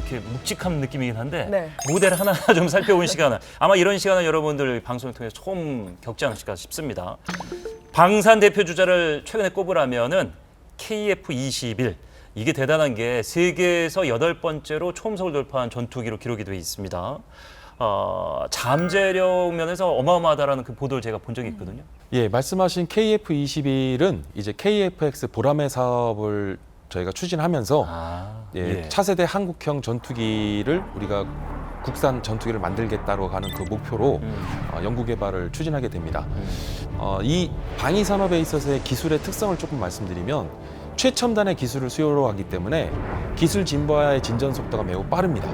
이렇게 묵직한 느낌이긴 한데 네. 모델 하나하나 좀 살펴본 시간은 아마 이런 시간을 여러분들 방송을 통해서 처음 겪지 않으실까 싶습니다. 방산 대표 주자를 최근에 꼽으라면은 KF-21. 이게 대단한 게 세계에서 8번째로 초음속을 돌파한 전투기로 기록이 되어 있습니다. 잠재력 면에서 어마어마하다라는 그 보도를 제가 본 적이 있거든요. 예, 말씀하신 KF-21은 이제 KF-X 보라매 사업을 저희가 추진하면서 예. 차세대 한국형 전투기를 우리가 국산 전투기를 만들겠다고 하는 그 목표로 연구 개발을 추진하게 됩니다. 이 방위 산업에 있어서의 기술의 특성을 조금 말씀드리면 최첨단의 기술을 수요로 하기 때문에 기술 진보와의 진전 속도가 매우 빠릅니다.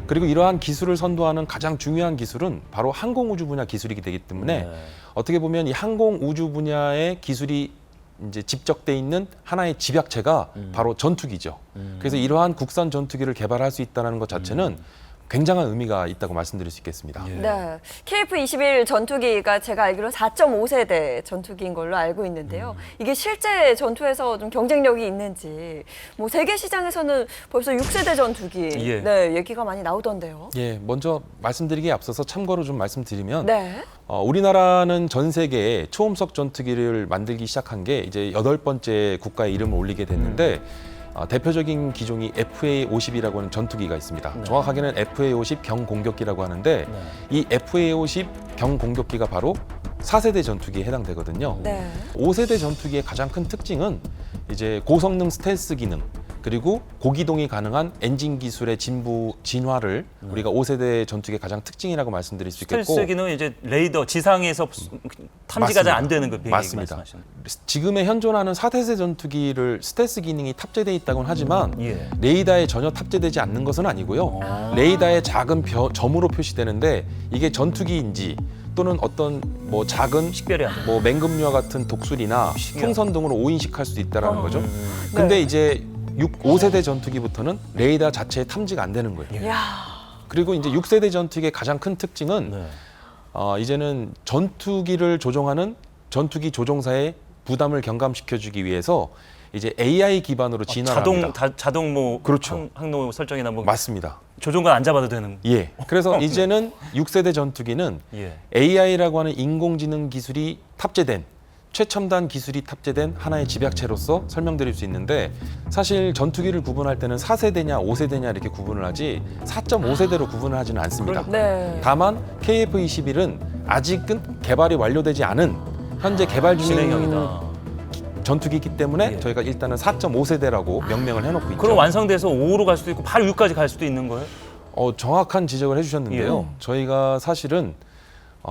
그리고 이러한 기술을 선도하는 가장 중요한 기술은 바로 항공우주 분야 기술이기 되기 때문에 어떻게 보면 이 항공우주 분야의 기술이 이제 집적돼 있는 하나의 집약체가 바로 전투기죠. 그래서 이러한 국산 전투기를 개발할 수 있다는 것 자체는 굉장한 의미가 있다고 말씀드릴 수 있겠습니다. 예. 네, KF-21 전투기가 제가 알기로 4.5세대 전투기인 걸로 알고 있는데요. 이게 실제 전투에서 좀 경쟁력이 있는지, 뭐 세계 시장에서는 벌써 6세대 전투기 예. 네, 얘기가 많이 나오던데요. 예, 먼저 말씀드리기에 앞서서 참고로 좀 말씀드리면 네. 우리나라는 전 세계에 초음속 전투기를 만들기 시작한 게 이제 8번째 국가에 이름을 올리게 됐는데 대표적인 기종이 FA-50이라고 하는 전투기가 있습니다. 정확하게는 FA-50 경공격기라고 하는데 이 FA-50 경공격기가 바로 4세대 전투기에 해당되거든요. 네. 5세대 전투기의 가장 큰 특징은 이제 고성능 스텔스 기능 그리고 고기동이 가능한 엔진 기술의 진화를 우리가 5세대 전투기의 가장 특징이라고 말씀드릴 수 있겠고 스텔스기는 이제 레이더 지상에서 탐지가 잘 안 되는 그 비행기 맞습니다. 말씀하시는. 지금의 현존하는 4세대 전투기를 스텔스 기능이 탑재되어 있다고는 하지만 예. 레이더에 전혀 탑재되지 않는 것은 아니고요. 레이더에 작은 점으로 표시되는데 이게 전투기인지 또는 어떤 뭐 작은 식별이 안 돼요. 뭐 맹금류와 같은 독수리나 신기하다. 풍선 등으로 오인식할 수도 있다라는 거죠. 근데 이제 5세대 전투기부터는 레이더 자체에 탐지가 안 되는 거예요. 이야. 그리고 이제 6세대 전투기의 가장 큰 특징은 네. 이제는 전투기를 조종하는 전투기 조종사의 부담을 경감시켜주기 위해서 이제 AI 기반으로 진화를 합니다. 자동 뭐 그렇죠. 항로 설정이나 뭐 맞습니다. 조종관 안 잡아도 되는. 예. 그래서 이제는 6세대 전투기는 예. AI라고 하는 인공지능 기술이 탑재된 최첨단 기술이 탑재된 하나의 집약체로서 설명드릴 수 있는데 사실 전투기를 구분할 때는 4세대냐 5세대냐 이렇게 구분을 하지 4.5세대로 구분을 하지는 않습니다. 네. 다만 KF-21은 아직은 개발이 완료되지 않은 현재 개발 중인 진행형이다. 전투기이기 때문에 예. 저희가 일단은 4.5세대라고 명명을 해놓고 있죠. 그럼 완성돼서 5로 갈 수도 있고 바로 6까지 갈 수도 있는 거예요? 정확한 지적을 해주셨는데요. 예. 저희가 사실은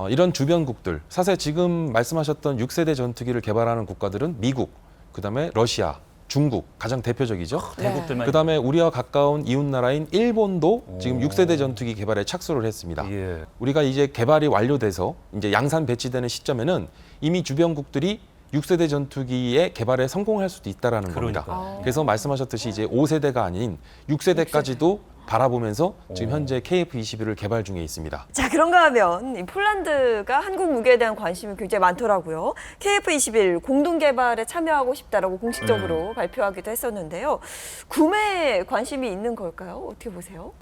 이런 주변국들, 사실 지금 말씀하셨던 6세대 전투기를 개발하는 국가들은 미국, 그다음에 러시아, 중국 가장 대표적이죠. 대국들만. 그다음에 우리와 가까운 이웃 나라인 일본도 지금 6세대 전투기 개발에 착수를 했습니다. 예. 우리가 이제 개발이 완료돼서 이제 양산 배치되는 시점에는 이미 주변국들이 6세대 전투기의 개발에 성공할 수도 있다라는 겁니다. 그러니까요. 그래서 말씀하셨듯이 이제 5세대가 아닌 6세대까지도 바라보면서 지금 현재 KF-21을 개발 중에 있습니다. 자, 그런가 하면 이 폴란드가 한국 무기에 대한 관심이 굉장히 많더라고요. KF-21 공동 개발에 참여하고 싶다라고 공식적으로 발표하기도 했었는데요. 구매에 관심이 있는 걸까요? 어떻게 보세요?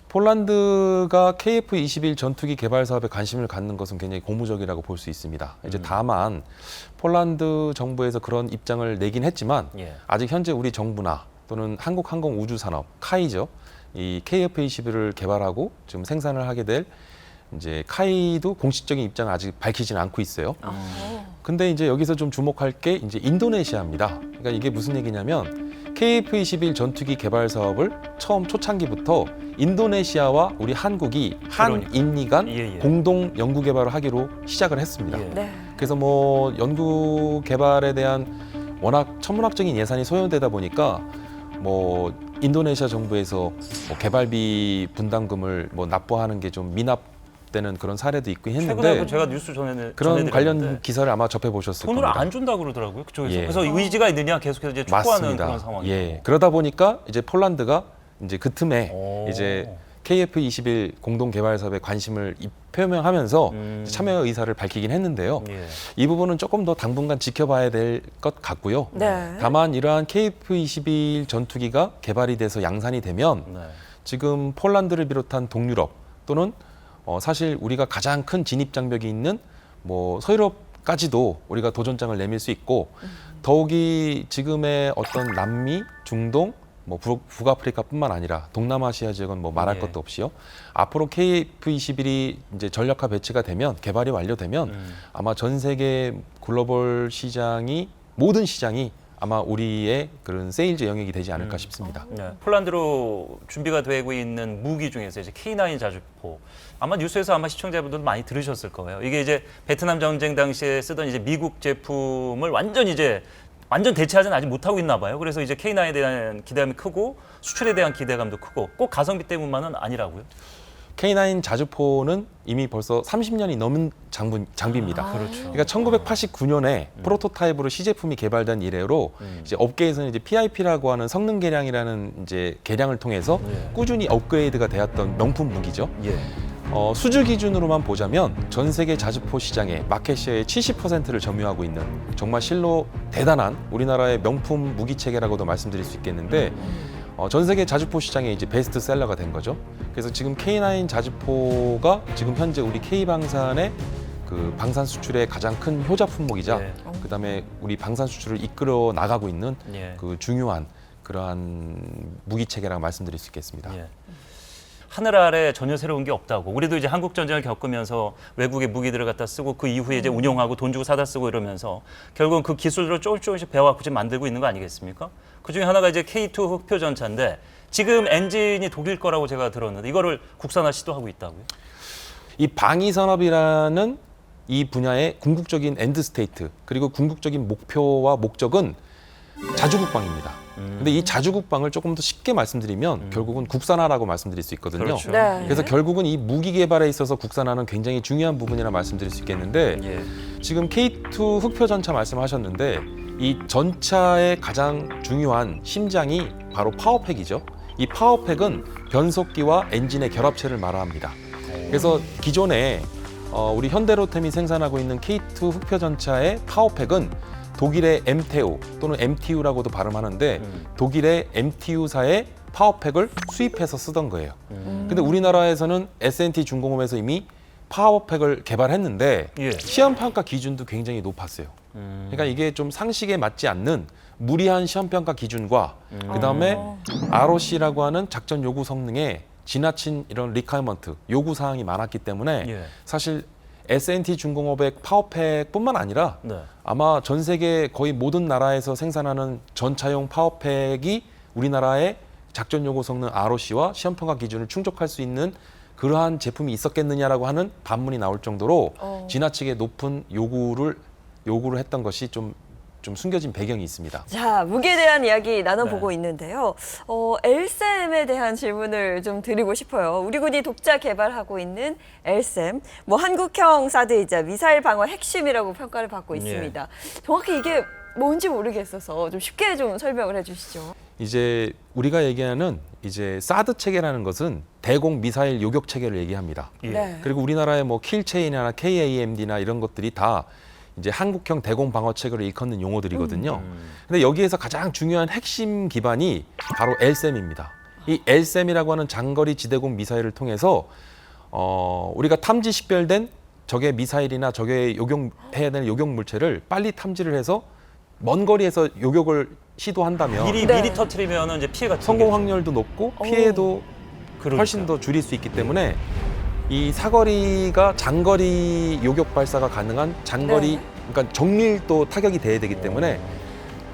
폴란드가 KF-21 전투기 개발 사업에 관심을 갖는 것은 굉장히 고무적이라고 볼 수 있습니다. 이제 다만 폴란드 정부에서 그런 입장을 내긴 했지만 예. 아직 현재 우리 정부나 또는 한국항공우주산업 카이죠. 이 KF-21을 개발하고 지금 생산을 하게 될 이제 카이도 공식적인 입장을 아직 밝히지는 않고 있어요. 근데 이제 여기서 좀 주목할 게 이제 인도네시아입니다. 그러니까 이게 무슨 얘기냐면 KF-21 전투기 개발 사업을 처음 초창기부터 인도네시아와 우리 한국이 한인미 간 예, 예. 공동 연구 개발을 하기로 시작을 했습니다. 예. 네. 그래서 뭐 연구 개발에 대한 워낙 천문학적인 예산이 소요되다 보니까 뭐 인도네시아 정부에서 뭐 개발비 분담금을 뭐 납부하는 게 좀 미납되는 그런 사례도 있긴 최근에 했는데 제가 뉴스 그런 관련 전해드렸는데 기사를 아마 접해보셨을 돈을 겁니다. 안 준다 그러더라고요. 그쪽에서. 예. 그래서 의지가 있느냐 계속해서 이제 촉구하는 맞습니다. 그런 상황이에요. 예. 그러다 보니까 이제 폴란드가 이제 그 틈에 오. 이제 KF-21 공동 개발 사업에 관심을 표명하면서 참여 의사를 밝히긴 했는데요. 예. 이 부분은 조금 더 당분간 지켜봐야 될 것 같고요. 네. 다만 이러한 KF-21 전투기가 개발이 돼서 양산이 되면 네. 지금 폴란드를 비롯한 동유럽 또는 사실 우리가 가장 큰 진입 장벽이 있는 뭐 서유럽까지도 우리가 도전장을 내밀 수 있고 더욱이 지금의 어떤 남미, 중동, 뭐 북아프리카뿐만 아니라 동남아시아 지역은 뭐 말할 예. 것도 없이요. 앞으로 KF21이 이제 전력화 배치가 되면 개발이 완료되면 아마 전 세계 글로벌 시장이 모든 시장이 아마 우리의 그런 세일즈 영역이 되지 않을까 싶습니다. 네, 폴란드로 준비가 되고 있는 무기 중에서 이제 K9 자주포 아마 뉴스에서 아마 시청자분들 많이 들으셨을 거예요. 이게 이제 베트남 전쟁 당시에 쓰던 이제 미국 제품을 완전 대체하지는 아직 못하고 있나 봐요. 그래서 이제 K9에 대한 기대감이 크고 수출에 대한 기대감도 크고 꼭 가성비 때문만은 아니라고요. K9 자주포는 이미 벌써 30년이 넘은 장비입니다. 그렇죠. 그러니까 1989년에 프로토타입으로 시제품이 개발된 이래로 이제 업계에서는 이제 PIP라고 하는 성능 개량이라는 이제 개량을 통해서 예. 꾸준히 업그레이드가 되었던 명품 무기죠. 예. 수주 기준으로만 보자면 전 세계 자주포 시장의 마켓시어의 70%를 점유하고 있는 정말 실로 대단한 우리나라의 명품 무기 체계라고도 말씀드릴 수 있겠는데 전 세계 자주포 시장에 이제 베스트셀러가 된 거죠. 그래서 지금 K9 자주포가 지금 현재 우리 K방산의 그 방산 수출의 가장 큰 효자 품목이자 예. 그다음에 우리 방산 수출을 이끌어 나가고 있는 예. 그 중요한 그러한 무기 체계라고 말씀드릴 수 있겠습니다. 예. 하늘 아래 전혀 새로운 게 없다고. 우리도 이제 한국 전쟁을 겪으면서 외국의 무기들을 갖다 쓰고 그 이후에 이제 운용하고 돈 주고 사다 쓰고 이러면서 결국은 그 기술들을 조금씩 배워갖고 지금 만들고 있는 거 아니겠습니까? 그 중에 하나가 이제 K2 흑표 전차인데 지금 엔진이 독일 거라고 제가 들었는데 이거를 국산화 시도하고 있다고요? 이 방위 산업이라는 이 분야의 궁극적인 엔드 스테이트 그리고 궁극적인 목표와 목적은 자주국방입니다. 근데 이 자주국방을 조금 더 쉽게 말씀드리면 결국은 국산화라고 말씀드릴 수 있거든요. 그렇죠. 네. 그래서 결국은 이 무기 개발에 있어서 국산화는 굉장히 중요한 부분이라 말씀드릴 수 있겠는데 예. 지금 K2 흑표 전차 말씀하셨는데 이 전차의 가장 중요한 심장이 바로 파워팩이죠. 이 파워팩은 변속기와 엔진의 결합체를 말합니다. 그래서 기존에 우리 현대로템이 생산하고 있는 K2 흑표 전차의 파워팩은 독일의 MTU 또는 MTU라고도 발음하는데 독일의 MTU사의 파워팩을 수입해서 쓰던 거예요. 근데 우리나라에서는 S&T 중공업에서 이미 파워팩을 개발했는데 예. 시험 평가 기준도 굉장히 높았어요. 그러니까 이게 좀 상식에 맞지 않는 무리한 시험 평가 기준과 그다음에 ROC라고 하는 작전 요구 성능에 지나친 이런 리퀘어먼트 요구 사항이 많았기 때문에 예. 사실 S&T 중공업의 파워팩뿐만 아니라 네. 아마 전 세계 거의 모든 나라에서 생산하는 전차용 파워팩이 우리나라의 작전 요구 성능 ROC와 시험 평가 기준을 충족할 수 있는 그러한 제품이 있었겠느냐라고 하는 반문이 나올 정도로 지나치게 높은 요구를 했던 것이 좀 숨겨진 배경이 있습니다. 자, 무기에 대한 이야기 나눠보고 네. 있는데요. LSAM에 대한 질문을 좀 드리고 싶어요. 우리 군이 독자 개발하고 있는 LSAM, 뭐 한국형 사드이자 미사일 방어 핵심이라고 평가를 받고 있습니다. 정확히 이게 뭔지 모르겠어서 좀 쉽게 좀 설명을 해주시죠. 이제 우리가 얘기하는 이제 사드 체계라는 것은 대공 미사일 요격 체계를 얘기합니다. 예. 네. 그리고 우리나라의 뭐 킬체인이나 KAMD나 이런 것들이 다 이제 한국형 대공 방어 체계를 일컫는 용어들이거든요. 근데 여기에서 가장 중요한 핵심 기반이 바로 LSAM입니다. 이 LSAM이라고 하는 장거리 지대공 미사일을 통해서 우리가 탐지 식별된 적의 미사일이나 적의 요격해야 되는 요격 물체를 빨리 탐지를 해서 먼 거리에서 요격을 시도한다면 미리 네. 미리 터트리면 이제 피해가 성공 생기겠죠. 확률도 높고 피해도 그러니까요. 훨씬 더 줄일 수 있기 때문에 이 사거리가 장거리 요격 발사가 가능한 장거리 네. 그러니까 정밀도 타격이 돼야 되기 때문에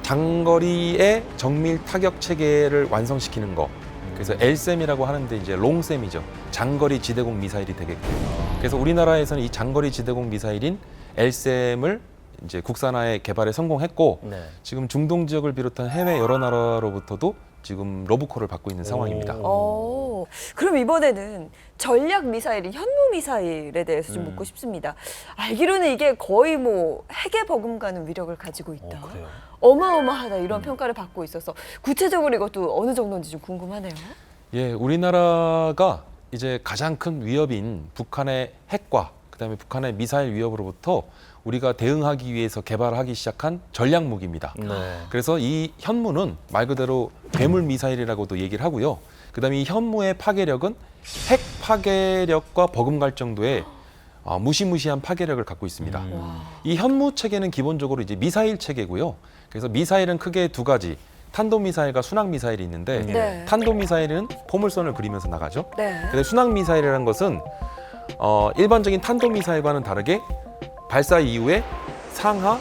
장거리의 정밀 타격 체계를 완성시키는 거. 그래서 LSAM이라고 하는데 이제 롱셈이죠. 장거리 지대공 미사일이 되겠고. 그래서 우리나라에서는 이 장거리 지대공 미사일인 LSAM을 이제 국산화에 개발에 성공했고 네. 지금 중동 지역을 비롯한 해외 여러 나라로부터도 지금 러브콜을 받고 있는 상황입니다. 그럼 이번에는 전략 미사일인 현무 미사일에 대해서 좀 묻고 싶습니다. 알기로는 이게 거의 뭐 핵에 버금가는 위력을 가지고 있다. 그래요? 어마어마하다 이런 평가를 받고 있어서 구체적으로 이것도 어느 정도인지 좀 궁금하네요. 예, 우리나라가 이제 가장 큰 위협인 북한의 핵과 그다음에 북한의 미사일 위협으로부터 우리가 대응하기 위해서 개발하기 시작한 전략 무기입니다. 네. 그래서 이 현무는 말 그대로 괴물 미사일이라고도 얘기를 하고요. 그다음에 이 현무의 파괴력은 핵 파괴력과 버금갈 정도의 무시무시한 파괴력을 갖고 있습니다. 이 현무 체계는 기본적으로 이제 미사일 체계고요. 그래서 미사일은 크게 두 가지, 탄도미사일과 순항미사일이 있는데 네. 탄도미사일은 포물선을 그리면서 나가죠. 네. 근데 순항미사일이라는 것은 일반적인 탄도미사일과는 다르게 발사 이후에 상하,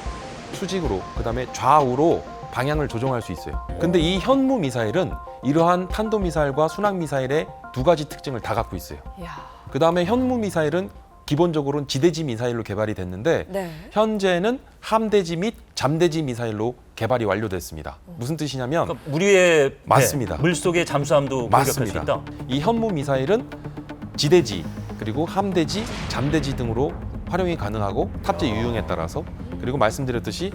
수직으로, 그다음에 좌우로 방향을 조정할 수 있어요. 근데 이 현무 미사일은 이러한 탄도미사일과 순항미사일의 두 가지 특징을 다 갖고 있어요. 이야. 그다음에 현무 미사일은 기본적으로는 지대지 미사일로 개발이 됐는데 네. 현재는 함대지 및 잠대지 미사일로 개발이 완료됐습니다. 무슨 뜻이냐면 그러니까 물 위에 맞습니다. 물 속의 잠수함도 공격할 수 맞습니다. 있다. 이 현무 미사일은 지대지 그리고 함대지, 잠대지 등으로 활용이 가능하고 탑재 유형에 따라서 그리고 말씀드렸듯이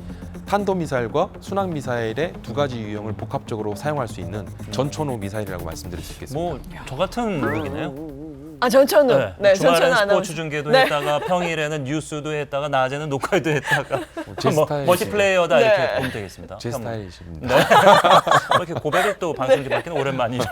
탄도미사일과 순항미사일의 두 가지 유형을 복합적으로 사용할 수 있는 전천후 미사일이라고 말씀드릴 수 있겠습니다. 뭐 저 같은 무기네요. 아, 전천후. 네, 전천후 주말에는 스포츠 아나운서. 중계도 네. 했다가 평일에는 뉴스도 했다가 낮에는 녹화도 했다가 제 뭐 스타일이시네요. 멀티플레이어다 네. 이렇게 보면 되겠습니다. 제 스타일이십니다. 네. 이렇게 고백을 또 방송에 받기는 오랜만이죠.